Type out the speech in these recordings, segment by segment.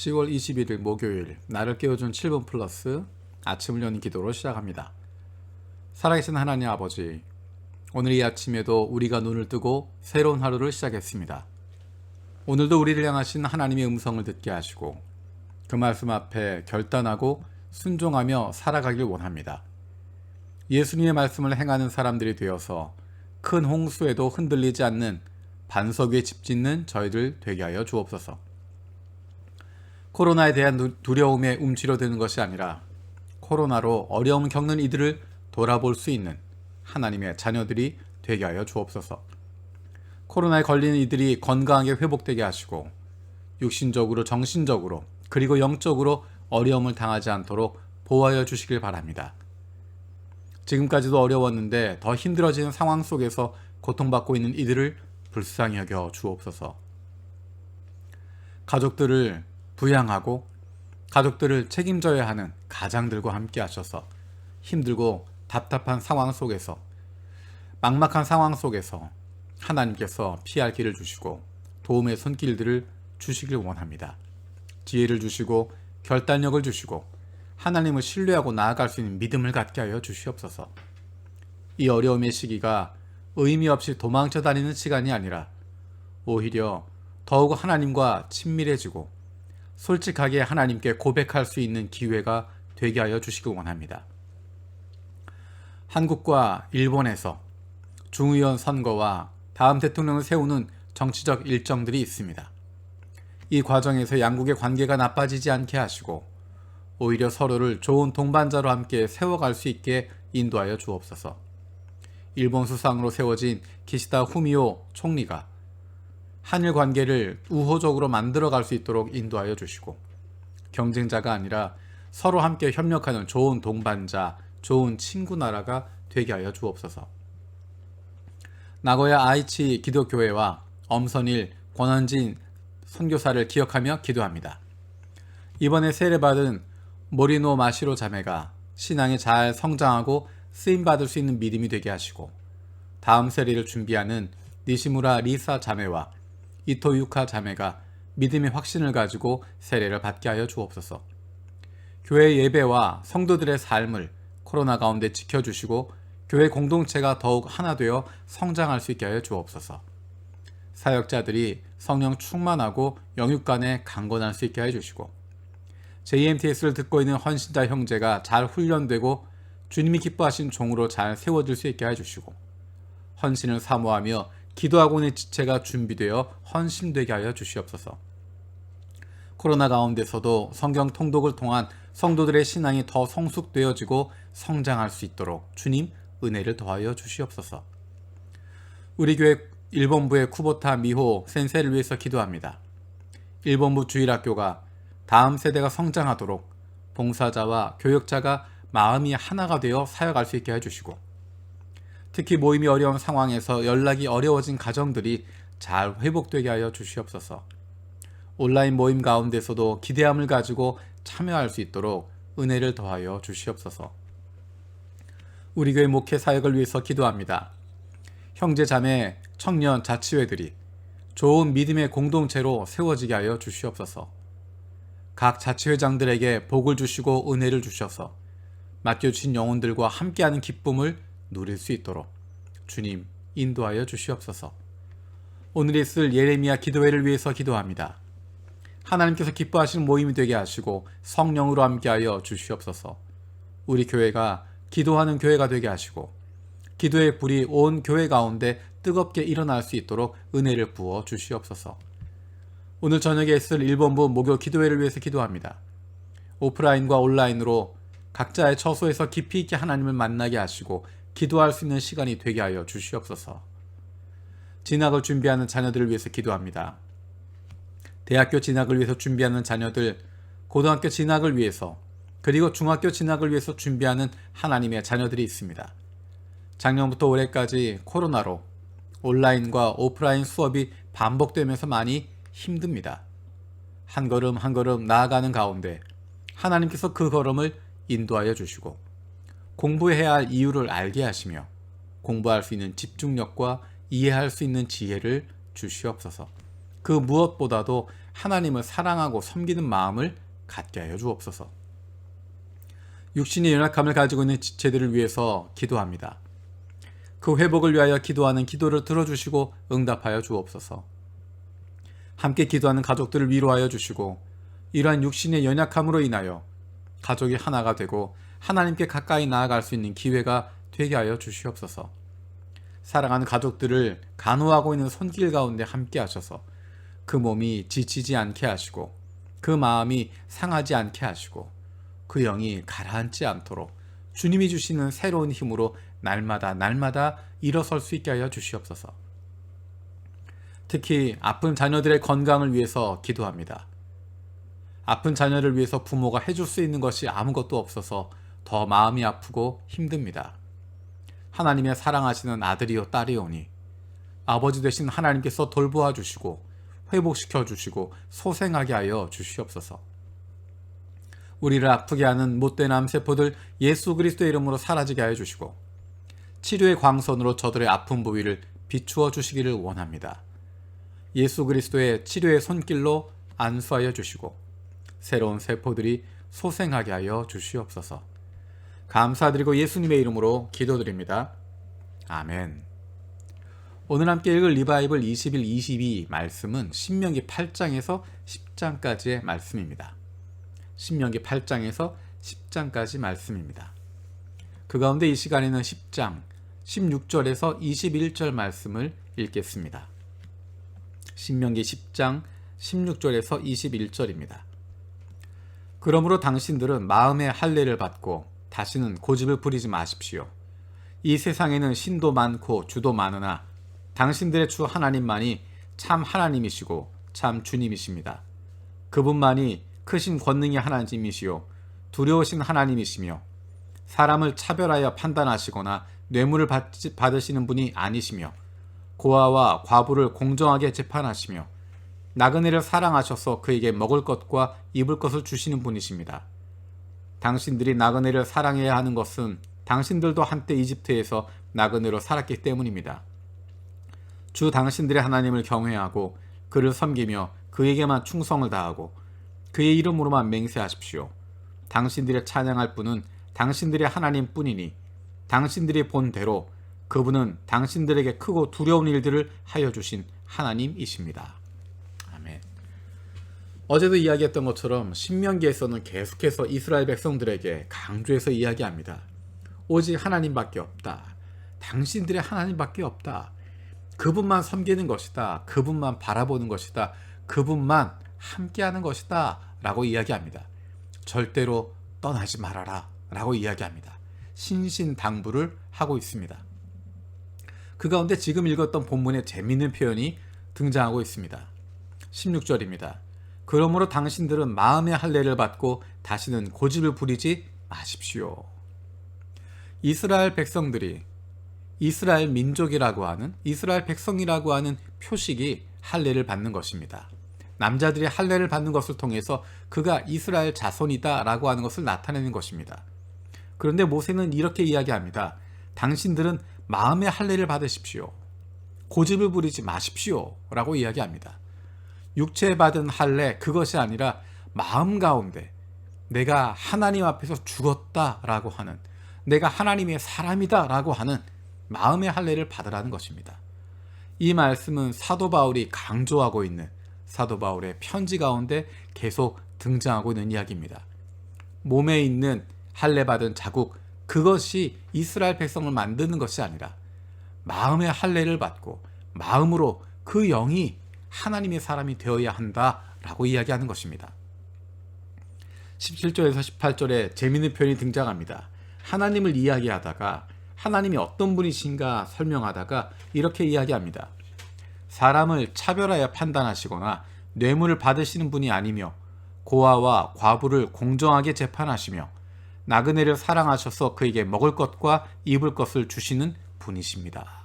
10월 21일 목요일 나를 깨워준 7분 플러스 아침을 여는 기도로 시작합니다. 살아계신 하나님 아버지, 오늘 이 아침에도 우리가 눈을 뜨고 새로운 하루를 시작했습니다. 오늘도 우리를 향하신 하나님의 음성을 듣게 하시고 그 말씀 앞에 결단하고 순종하며 살아가길 원합니다. 예수님의 말씀을 행하는 사람들이 되어서 큰 홍수에도 흔들리지 않는 반석 위에 집 짓는 저희들 되게 하여 주옵소서. 코로나에 대한 두려움에 움츠려드는 것이 아니라 코로나로 어려움 겪는 이들을 돌아볼 수 있는 하나님의 자녀들이 되게 하여 주옵소서. 코로나에 걸리는 이들이 건강하게 회복되게 하시고 육신적으로, 정신적으로, 그리고 영적으로 어려움을 당하지 않도록 보호하여 주시길 바랍니다. 지금까지도 어려웠는데 더 힘들어지는 상황 속에서 고통받고 있는 이들을 불쌍히 여겨 주옵소서. 가족들을 부양하고 가족들을 책임져야 하는 가장들과 함께 하셔서 힘들고 답답한 상황 속에서, 막막한 상황 속에서 하나님께서 피할 길을 주시고 도움의 손길들을 주시길 원합니다. 지혜를 주시고 결단력을 주시고 하나님을 신뢰하고 나아갈 수 있는 믿음을 갖게 하여 주시옵소서. 이 어려움의 시기가 의미 없이 도망쳐 다니는 시간이 아니라 오히려 더욱 하나님과 친밀해지고 솔직하게 하나님께 고백할 수 있는 기회가 되게 하여 주시길 원합니다. 한국과 일본에서 중의원 선거와 다음 대통령을 세우는 정치적 일정들이 있습니다. 이 과정에서 양국의 관계가 나빠지지 않게 하시고 오히려 서로를 좋은 동반자로 함께 세워갈 수 있게 인도하여 주옵소서. 일본 수상으로 세워진 기시다 후미오 총리가 한일 관계를 우호적으로 만들어갈 수 있도록 인도하여 주시고 경쟁자가 아니라 서로 함께 협력하는 좋은 동반자, 좋은 친구 나라가 되게 하여 주옵소서. 나고야 아이치 기독교회와 엄선일 권원진 선교사를 기억하며 기도합니다. 이번에 세례받은 모리노 마시로 자매가 신앙에 잘 성장하고 쓰임받을 수 있는 믿음이 되게 하시고 다음 세례를 준비하는 니시무라 리사 자매와 이토 유카 자매가 믿음의 확신을 가지고 세례를 받게 하여 주옵소서. 교회 예배와 성도들의 삶을 코로나 가운데 지켜주시고 교회 공동체가 더욱 하나 되어 성장할 수 있게 하여 주옵소서. 사역자들이 성령 충만하고 영육 간에 강건할 수 있게 해주시고 JMTS를 듣고 있는 헌신자 형제가 잘 훈련되고 주님이 기뻐하신 종으로 잘 세워질 수 있게 해주시고 헌신을 사모하며 기도하고 있는 지체가 준비되어 헌신되게 하여 주시옵소서. 코로나 가운데서도 성경 통독을 통한 성도들의 신앙이 더 성숙되어지고 성장할 수 있도록 주님 은혜를 더하여 주시옵소서. 우리 교회 일본부의 쿠보타 미호 센세를 위해서 기도합니다. 일본부 주일학교가 다음 세대가 성장하도록 봉사자와 교역자가 마음이 하나가 되어 사역할 수 있게 해주시고 특히 모임이 어려운 상황에서 연락이 어려워진 가정들이 잘 회복되게 하여 주시옵소서. 온라인 모임 가운데서도 기대함을 가지고 참여할 수 있도록 은혜를 더하여 주시옵소서. 우리 교회 목회 사역을 위해서 기도합니다. 형제 자매 청년 자치회들이 좋은 믿음의 공동체로 세워지게 하여 주시옵소서. 각 자치회장들에게 복을 주시고 은혜를 주셔서 맡겨주신 영혼들과 함께하는 기쁨을 누릴 수 있도록 주님 인도하여 주시옵소서. 오늘 있을 예레미야 기도회를 위해서 기도합니다. 하나님께서 기뻐하시는 모임이 되게 하시고 성령으로 함께하여 주시옵소서. 우리 교회가 기도하는 교회가 되게 하시고 기도의 불이 온 교회 가운데 뜨겁게 일어날 수 있도록 은혜를 부어 주시옵소서. 오늘 저녁에 있을 일본부 목요 기도회를 위해서 기도합니다. 오프라인과 온라인으로 각자의 처소에서 깊이 있게 하나님을 만나게 하시고 기도할 수 있는 시간이 되게 하여 주시옵소서. 진학을 준비하는 자녀들을 위해서 기도합니다. 대학교 진학을 위해서 준비하는 자녀들, 고등학교 진학을 위해서, 그리고 중학교 진학을 위해서 준비하는 하나님의 자녀들이 있습니다. 작년부터 올해까지 코로나로 온라인과 오프라인 수업이 반복되면서 많이 힘듭니다. 한 걸음 한 걸음 나아가는 가운데 하나님께서 그 걸음을 인도하여 주시고 공부해야 할 이유를 알게 하시며 공부할 수 있는 집중력과 이해할 수 있는 지혜를 주시옵소서. 그 무엇보다도 하나님을 사랑하고 섬기는 마음을 갖게 하여 주옵소서. 육신의 연약함을 가지고 있는 지체들을 위해서 기도합니다. 그 회복을 위하여 기도하는 기도를 들어주시고 응답하여 주옵소서. 함께 기도하는 가족들을 위로하여 주시고 이러한 육신의 연약함으로 인하여 가족이 하나가 되고 하나님께 가까이 나아갈 수 있는 기회가 되게 하여 주시옵소서. 사랑하는 가족들을 간호하고 있는 손길 가운데 함께 하셔서 그 몸이 지치지 않게 하시고 그 마음이 상하지 않게 하시고 그 영이 가라앉지 않도록 주님이 주시는 새로운 힘으로 날마다 일어설 수 있게 하여 주시옵소서. 특히 아픈 자녀들의 건강을 위해서 기도합니다. 아픈 자녀를 위해서 부모가 해줄 수 있는 것이 아무것도 없어서 더 마음이 아프고 힘듭니다. 하나님의 사랑하시는 아들이요 딸이오니 아버지 되신 하나님께서 돌보아 주시고 회복시켜 주시고 소생하게 하여 주시옵소서. 우리를 아프게 하는 못된 암세포들 예수 그리스도의 이름으로 사라지게 하여 주시고 치료의 광선으로 저들의 아픈 부위를 비추어 주시기를 원합니다. 예수 그리스도의 치료의 손길로 안수하여 주시고 새로운 세포들이 소생하게 하여 주시옵소서. 감사드리고 예수님의 이름으로 기도드립니다. 아멘. 오늘 함께 읽을 리바이블 21, 22 말씀은 신명기 8장에서 10장까지의 말씀입니다. 신명기 8장에서 10장까지 말씀입니다. 그 가운데 이 시간에는 10장 16절에서 21절 말씀을 읽겠습니다. 신명기 10장 16절에서 21절입니다. 그러므로 당신들은 마음의 할례를 받고 다시는 고집을 부리지 마십시오. 이 세상에는 신도 많고 주도 많으나 당신들의 주 하나님만이 참 하나님이시고 참 주님이십니다. 그분만이 크신 권능의 하나님이시요 두려우신 하나님이시며 사람을 차별하여 판단하시거나 뇌물을 받으시는 분이 아니시며 고아와 과부를 공정하게 재판하시며 나그네를 사랑하셔서 그에게 먹을 것과 입을 것을 주시는 분이십니다. 당신들이 나그네를 사랑해야 하는 것은 당신들도 한때 이집트에서 나그네로 살았기 때문입니다. 주 당신들의 하나님을 경외하고 그를 섬기며 그에게만 충성을 다하고 그의 이름으로만 맹세하십시오. 당신들의 찬양할 분은 당신들의 하나님뿐이니 당신들이 본 대로 그분은 당신들에게 크고 두려운 일들을 하여 주신 하나님이십니다. 아멘. 어제도 이야기했던 것처럼 신명기에서는 계속해서 이스라엘 백성들에게 강조해서 이야기합니다. 오직 하나님밖에 없다. 당신들의 하나님밖에 없다. 그분만 섬기는 것이다. 그분만 바라보는 것이다. 그분만 함께하는 것이다. 라고 이야기합니다. 절대로 떠나지 말아라. 라고 이야기합니다. 신신당부를 하고 있습니다. 그 가운데 지금 읽었던 본문에 재미있는 표현이 등장하고 있습니다. 16절입니다. 그러므로 당신들은 마음의 할례를 받고 다시는 고집을 부리지 마십시오. 이스라엘 백성들이 이스라엘 민족이라고 하는 이스라엘 백성이라고 하는 표식이 할례를 받는 것입니다. 남자들이 할례를 받는 것을 통해서 그가 이스라엘 자손이다 라고 하는 것을 나타내는 것입니다. 그런데 모세는 이렇게 이야기합니다. 당신들은 마음의 할례를 받으십시오. 고집을 부리지 마십시오 라고 이야기합니다. 육체에 받은 할례 그것이 아니라 마음 가운데 내가 하나님 앞에서 죽었다라고 하는 내가 하나님의 사람이다라고 하는 마음의 할례를 받으라는 것입니다. 이 말씀은 사도 바울이 강조하고 있는 사도 바울의 편지 가운데 계속 등장하고 있는 이야기입니다. 몸에 있는 할례 받은 자국 그것이 이스라엘 백성을 만드는 것이 아니라 마음의 할례를 받고 마음으로 그 영이 하나님의 사람이 되어야 한다라고 이야기하는 것입니다. 17절에서 18절에 재미있는 표현이 등장합니다. 하나님을 이야기하다가 하나님이 어떤 분이신가 설명하다가 이렇게 이야기합니다. 사람을 차별하여 판단하시거나 뇌물을 받으시는 분이 아니며 고아와 과부를 공정하게 재판하시며 나그네를 사랑하셔서 그에게 먹을 것과 입을 것을 주시는 분이십니다.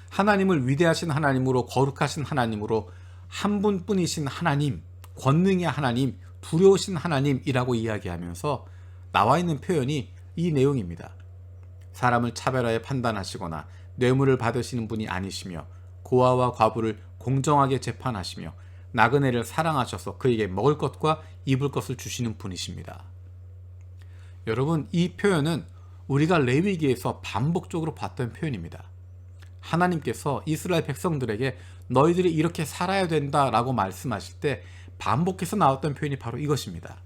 하나님을 위대하신 하나님으로 거룩하신 하나님으로 한 분뿐이신 하나님, 권능의 하나님, 두려우신 하나님이라고 이야기하면서 나와 있는 표현이 이 내용입니다. 사람을 차별하여 판단하시거나 뇌물을 받으시는 분이 아니시며 고아와 과부를 공정하게 재판하시며 나그네를 사랑하셔서 그에게 먹을 것과 입을 것을 주시는 분이십니다. 여러분, 이 표현은 우리가 레위기에서 반복적으로 봤던 표현입니다. 하나님께서 이스라엘 백성들에게 너희들이 이렇게 살아야 된다라고 말씀하실 때 반복해서 나왔던 표현이 바로 이것입니다.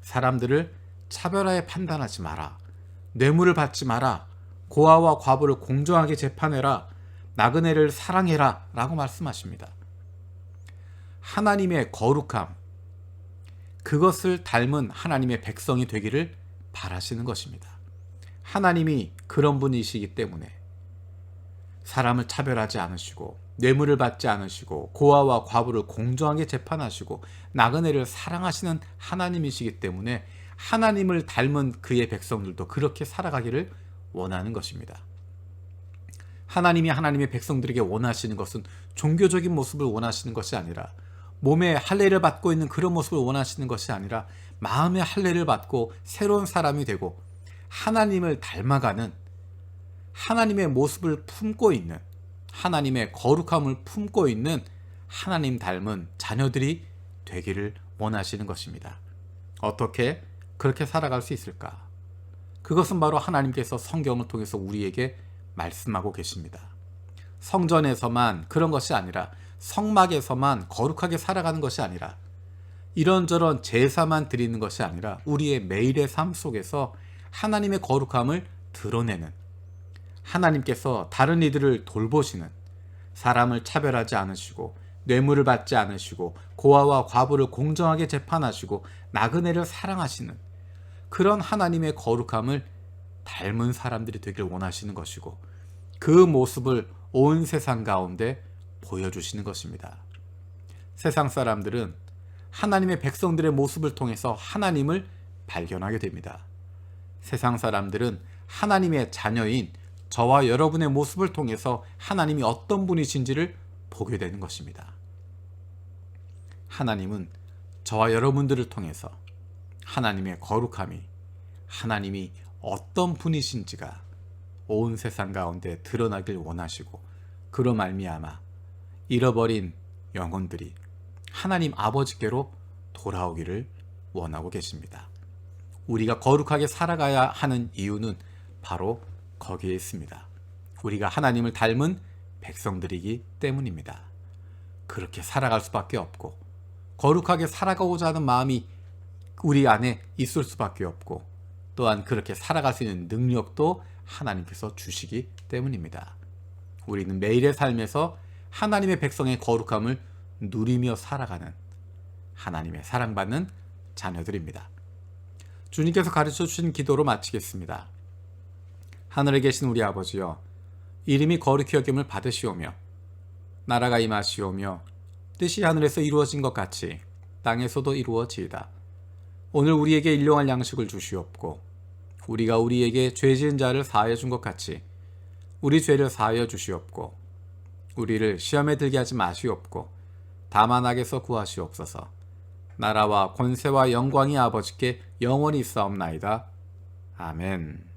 사람들을 차별하여 판단하지 마라. 뇌물을 받지 마라. 고아와 과부를 공정하게 재판해라. 나그네를 사랑해라 라고 말씀하십니다. 하나님의 거룩함, 그것을 닮은 하나님의 백성이 되기를 바라시는 것입니다. 하나님이 그런 분이시기 때문에 사람을 차별하지 않으시고 뇌물을 받지 않으시고 고아와 과부를 공정하게 재판하시고 나그네를 사랑하시는 하나님이시기 때문에 하나님을 닮은 그의 백성들도 그렇게 살아가기를 원하는 것입니다. 하나님이 하나님의 백성들에게 원하시는 것은 종교적인 모습을 원하시는 것이 아니라 몸에 할례를 받고 있는 그런 모습을 원하시는 것이 아니라 마음의 할례를 받고 새로운 사람이 되고 하나님을 닮아가는 하나님의 모습을 품고 있는 하나님의 거룩함을 품고 있는 하나님 닮은 자녀들이 되기를 원하시는 것입니다. 어떻게 그렇게 살아갈 수 있을까? 그것은 바로 하나님께서 성경을 통해서 우리에게 말씀하고 계십니다. 성전에서만 그런 것이 아니라 성막에서만 거룩하게 살아가는 것이 아니라 이런저런 제사만 드리는 것이 아니라 우리의 매일의 삶 속에서 하나님의 거룩함을 드러내는 하나님께서 다른 이들을 돌보시는 사람을 차별하지 않으시고 뇌물을 받지 않으시고 고아와 과부를 공정하게 재판하시고 나그네를 사랑하시는 그런 하나님의 거룩함을 닮은 사람들이 되길 원하시는 것이고 그 모습을 온 세상 가운데 보여주시는 것입니다. 세상 사람들은 하나님의 백성들의 모습을 통해서 하나님을 발견하게 됩니다. 세상 사람들은 하나님의 자녀인 저와 여러분의 모습을 통해서 하나님이 어떤 분이신지를 보게 되는 것입니다. 하나님은 저와 여러분들을 통해서 하나님의 거룩함이 하나님이 어떤 분이신지가 온 세상 가운데 드러나길 원하시고 그로 말미암아 잃어버린 영혼들이 하나님 아버지께로 돌아오기를 원하고 계십니다. 우리가 거룩하게 살아가야 하는 이유는 바로 거기에 있습니다. 우리가 하나님을 닮은 백성들이기 때문입니다. 그렇게 살아갈 수밖에 없고 거룩하게 살아가고자 하는 마음이 우리 안에 있을 수밖에 없고 또한 그렇게 살아갈 수 있는 능력도 하나님께서 주시기 때문입니다. 우리는 매일의 삶에서 하나님의 백성의 거룩함을 누리며 살아가는 하나님의 사랑받는 자녀들입니다. 주님께서 가르쳐 주신 기도로 마치겠습니다. 하늘에 계신 우리 아버지여, 이름이 거룩히 여김을 받으시오며 나라가 임하시오며 뜻이 하늘에서 이루어진 것 같이 땅에서도 이루어지이다. 오늘 우리에게 일용할 양식을 주시옵고 우리가 우리에게 죄 지은 자를 사하여 준 것 같이 우리 죄를 사하여 주시옵고 우리를 시험에 들게 하지 마시옵고 다만 악에서 구하시옵소서. 나라와 권세와 영광이 아버지께 영원히 있사옵나이다. 아멘.